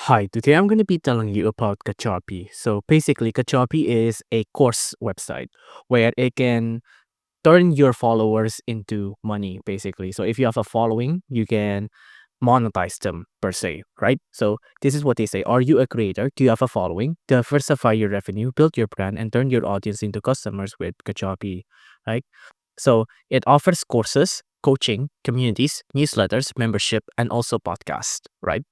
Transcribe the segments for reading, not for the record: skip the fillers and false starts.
Hi, today I'm going to be telling you about Kajabi. So basically, Kajabi is a course website where it can turn your followers into money, basically. So if you have a following, you can monetize them per se, right? So this is what they say. Are you a creator? Do you have a following? Diversify your revenue, build your brand, and turn your audience into customers with Kajabi, right? So it offers courses, coaching, communities, newsletters, membership, and also podcast, right?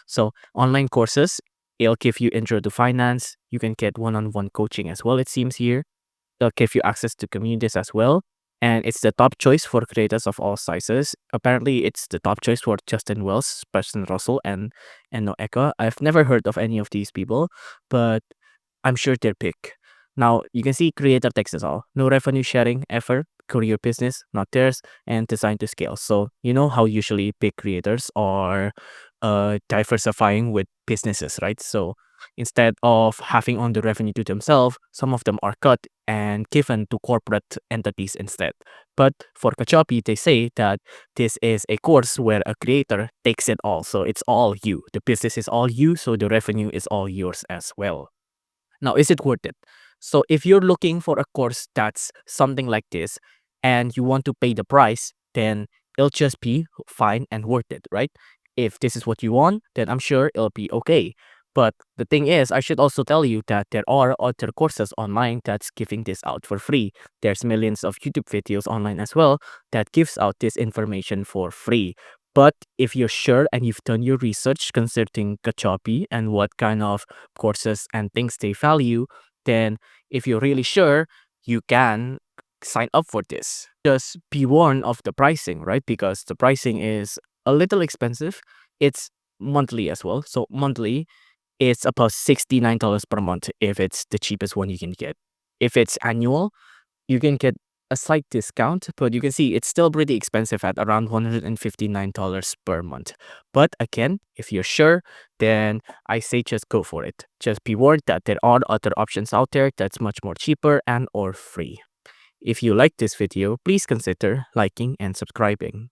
So online courses, it'll give you intro to finance. You can get one-on-one coaching as well, it seems here. It'll give you access to communities as well. And it's the top choice for creators of all sizes. Apparently, it's the top choice for Justin Wells, Preston Russell, and Noeka. I've never heard of any of these people, but I'm sure they're big. Now, you can see creator takes us all. No revenue sharing ever. Career business, not theirs, and designed to scale. So, you know how usually big creators are diversifying with businesses, right? So, instead of having on the revenue to themselves, some of them are cut and given to corporate entities instead. But for Kajabi, they say that this is a course where a creator takes it all. So, it's all you. The business is all you, so the revenue is all yours as well. Now, is it worth it? So, if you're looking for a course that's something like this and you want to pay the price, then it'll just be fine and worth it, right? If this is what you want, then I'm sure it'll be okay. But the thing is, I should also tell you that there are other courses online that's giving this out for free. There's millions of YouTube videos online as well that gives out this information for free. But if you're sure and you've done your research concerning Kajabi and what kind of courses and things they value, then if you're really sure, you can sign up for this. Just be warned of the pricing, right? Because the pricing is a little expensive. It's monthly as well. So monthly, it's about $69 per month if it's the cheapest one you can get. If it's annual, you can get a slight discount, but you can see it's still pretty expensive at around $159 per month. But again, if you're sure, then I say just go for it. Just be warned that there are other options out there that's much more cheaper and or free. If you like this video, please consider liking and subscribing.